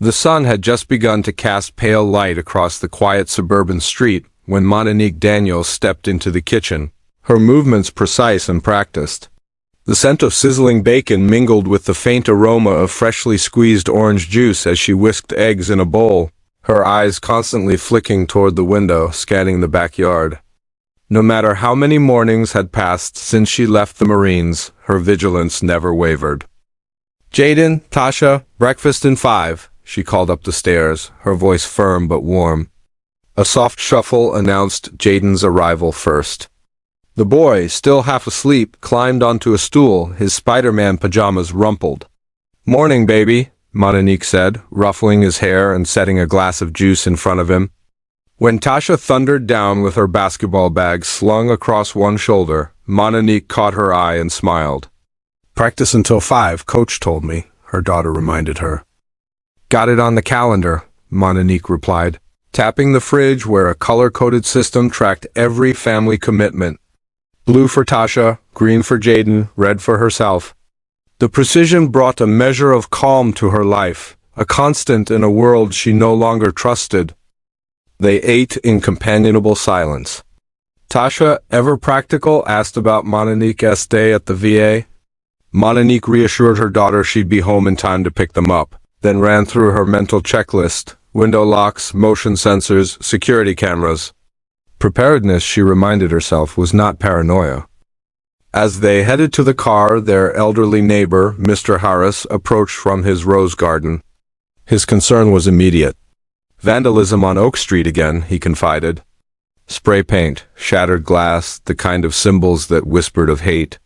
The sun had just begun to cast pale light across the quiet suburban street when Mon'nique Daniels stepped into the kitchen, her movements precise and practiced. The scent of sizzling bacon mingled with the faint aroma of freshly squeezed orange juice as she whisked eggs in a bowl, her eyes constantly flicking toward the window, scanning the backyard. No matter how many mornings had passed since she left the Marines, her vigilance never wavered. "Jaden, Tasha, breakfast in 5, she called up the stairs, her voice firm but warm. A soft shuffle announced Jaden's arrival first. The boy, still half asleep, climbed onto a stool, his Spider-Man pajamas rumpled. "Morning, baby," Mon'nique said, ruffling his hair and setting a glass of juice in front of him. When Tasha thundered down with her basketball bag slung across one shoulder, Mon'nique caught her eye and smiled. "Practice until 5, Coach told me," her daughter reminded her. "Got it on the calendar," Mon'nique replied, tapping the fridge where a color-coded system tracked every family commitment. Blue for Tasha, green for Jaden, red for herself. The precision brought a measure of calm to her life, a constant in a world she no longer trusted. They ate in companionable silence. Tasha, ever practical, asked about Mon'nique's day at the VA. Mon'nique reassured her daughter she'd be home in time to pick them up, then ran through her mental checklist: window locks, motion sensors, security cameras. Preparedness, she reminded herself, was not paranoia. As they headed to the car, their elderly neighbor, Mr. Harris, approached from his rose garden. His concern was immediate. "Vandalism on Oak Street again," he confided. "Spray paint, shattered glass, the kind of symbols that whispered of hate."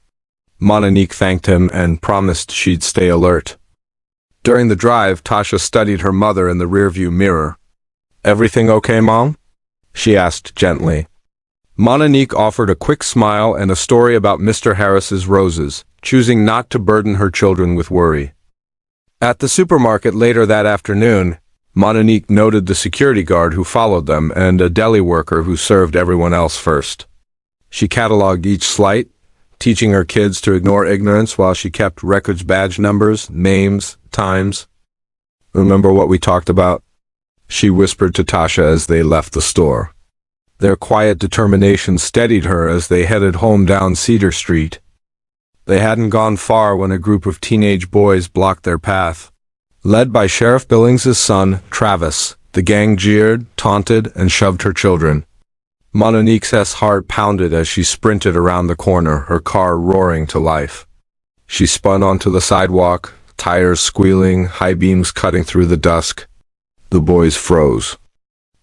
Mon'nique thanked him and promised she'd stay alert. During the drive, Tasha studied her mother in the rearview mirror. "Everything okay, Mom?" she asked gently. Mon'nique offered a quick smile and a story about Mr. Harris's roses, choosing not to burden her children with worry. At the supermarket later that afternoon, Mon'nique noted the security guard who followed them and a deli worker who served everyone else first. She cataloged each slight, teaching her kids to ignore ignorance while she kept records, badge numbers, names, times. "Remember what we talked about?" she whispered to Tasha as they left the store. Their quiet determination steadied her as they headed home down Cedar Street. They hadn't gone far when a group of teenage boys blocked their path. Led by Sheriff Billings's son, Travis, the gang jeered, taunted, and shoved her children. Mon'nique's heart pounded as she sprinted around the corner, her car roaring to life. She spun onto the sidewalk, tires squealing, high beams cutting through the dusk. The boys froze.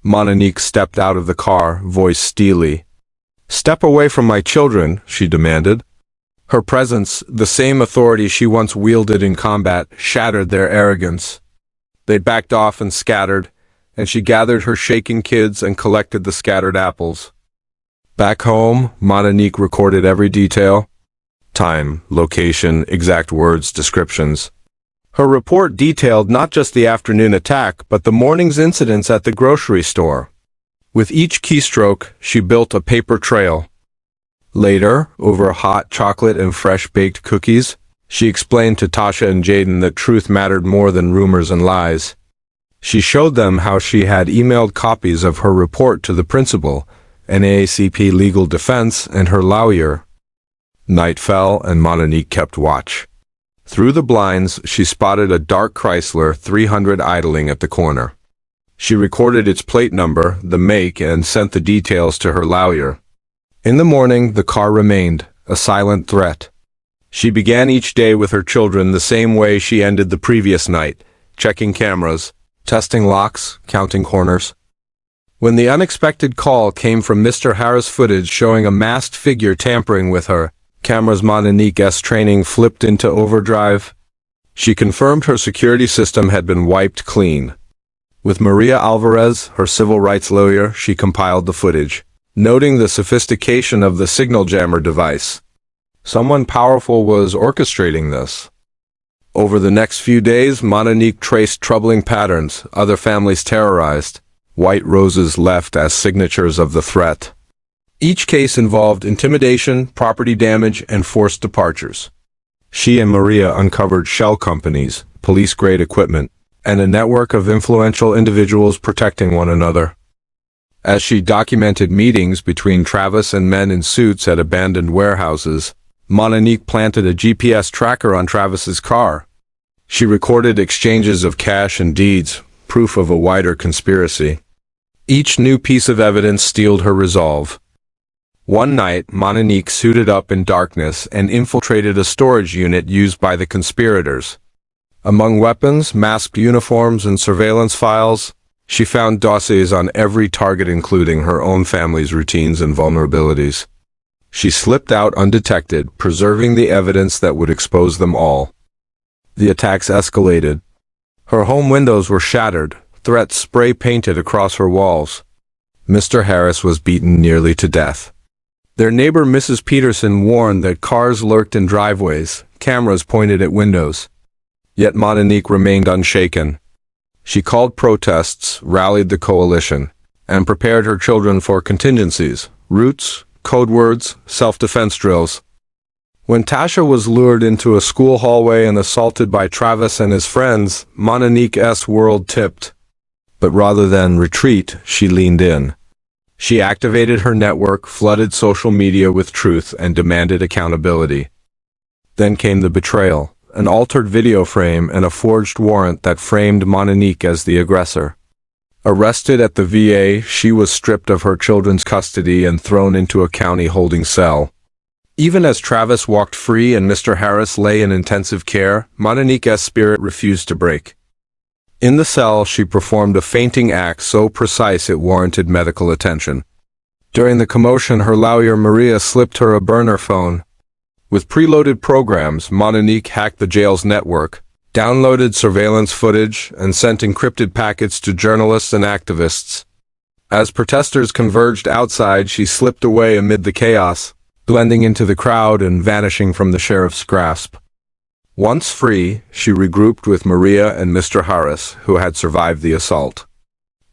Mon'nique stepped out of the car, voice steely. "Step away from my children," she demanded. Her presence, the same authority she once wielded in combat, shattered their arrogance. They backed off and scattered, and she gathered her shaking kids and collected the scattered apples. Back home, Mon'nique recorded every detail: time, location, exact words, descriptions. Her report detailed not just the afternoon attack, but the morning's incidents at the grocery store. With each keystroke, she built a paper trail. Later, over hot chocolate and fresh-baked cookies, she explained to Tasha and Jaden that truth mattered more than rumors and lies. She showed them how she had emailed copies of her report to the principal, NAACP legal defense, and her lawyer. Night fell, and Mon'nique kept watch. Through the blinds, she spotted a dark Chrysler 300 idling at the corner. She recorded its plate number, the make, and sent the details to her lawyer. In the morning, the car remained, a silent threat. She began each day with her children the same way she ended the previous night, checking cameras, testing locks, counting corners. When the unexpected call came from Mr. Harris' footage showing a masked figure tampering with her, cameras Mon'nique's training flipped into overdrive. She confirmed her security system had been wiped clean. With Maria Alvarez, her civil rights lawyer, she compiled the footage, noting the sophistication of the signal jammer device. Someone powerful was orchestrating this. Over the next few days, Mon'nique traced troubling patterns, other families terrorized, white roses left as signatures of the threat. Each case involved intimidation, property damage, and forced departures. She and Maria uncovered shell companies, police-grade equipment, and a network of influential individuals protecting one another. As she documented meetings between Travis and men in suits at abandoned warehouses, Mon'nique planted a GPS tracker on Travis's car. She recorded exchanges of cash and deeds, proof of a wider conspiracy. Each new piece of evidence steeled her resolve. One night, Mon'nique suited up in darkness and infiltrated a storage unit used by the conspirators. Among weapons, masked uniforms, and surveillance files, she found dossiers on every target, including her own family's routines and vulnerabilities. She slipped out undetected, preserving the evidence that would expose them all. The attacks escalated. Her home windows were shattered, threats spray-painted across her walls. Mr. Harris was beaten nearly to death. Their neighbor Mrs. Peterson warned that cars lurked in driveways, cameras pointed at windows. Yet Mon'nique remained unshaken. She called protests, rallied the coalition, and prepared her children for contingencies, routes, code words, self-defense drills. When Tasha was lured into a school hallway and assaulted by Travis and his friends, Mon'nique's world tipped. But rather than retreat, she leaned in. She activated her network, flooded social media with truth, and demanded accountability. Then came the betrayal, an altered video frame and a forged warrant that framed Mon'nique as the aggressor. Arrested at the VA, she was stripped of her children's custody and thrown into a county holding cell. Even as Travis walked free and Mr. Harris lay in intensive care, Mon'nique's spirit refused to break. In the cell, she performed a fainting act so precise it warranted medical attention. During the commotion, her lawyer Maria slipped her a burner phone. With preloaded programs, Mon'nique hacked the jail's network, downloaded surveillance footage, and sent encrypted packets to journalists and activists. As protesters converged outside, she slipped away amid the chaos, blending into the crowd and vanishing from the sheriff's grasp. Once free, she regrouped with Maria and Mr. Harris, who had survived the assault.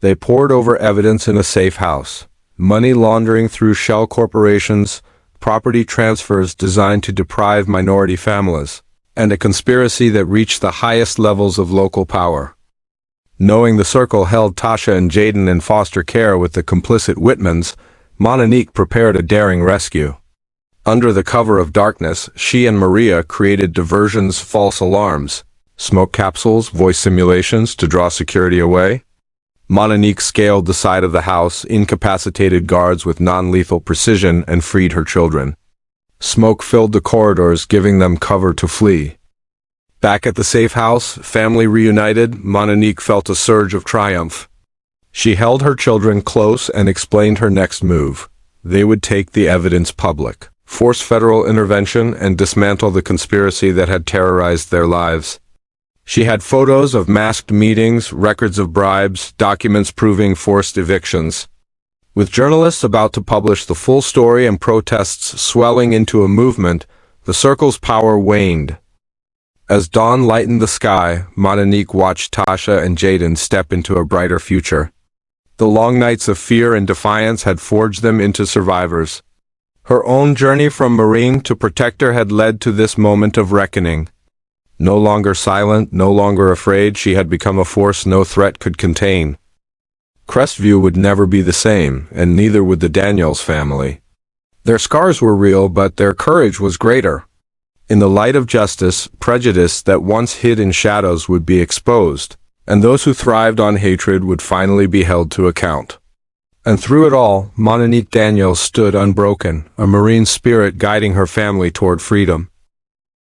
They pored over evidence in a safe house, money laundering through shell corporations, property transfers designed to deprive minority families, and a conspiracy that reached the highest levels of local power. Knowing the circle held Tasha and Jaden in foster care with the complicit Whitmans, Mon'nique prepared a daring rescue. Under the cover of darkness, she and Maria created diversions, false alarms, smoke capsules, voice simulations to draw security away. Mon'nique scaled the side of the house, incapacitated guards with non-lethal precision, and freed her children. Smoke filled the corridors, giving them cover to flee. Back at the safe house, family reunited, Mon'nique felt a surge of triumph. She held her children close and explained her next move. They would take the evidence public, force federal intervention, and dismantle the conspiracy that had terrorized their lives. She had photos of masked meetings, records of bribes, documents proving forced evictions. With journalists about to publish the full story and protests swelling into a movement, the circle's power waned. As dawn lightened the sky, Mon'nique watched Tasha and Jaden step into a brighter future. The long nights of fear and defiance had forged them into survivors. Her own journey from Marine to Protector had led to this moment of reckoning. No longer silent, no longer afraid, she had become a force no threat could contain. Crest View would never be the same, and neither would the Daniels family. Their scars were real, but their courage was greater. In the light of justice, prejudice that once hid in shadows would be exposed, and those who thrived on hatred would finally be held to account. And through it all, Mon'nique Daniels stood unbroken, a Marine spirit guiding her family toward freedom.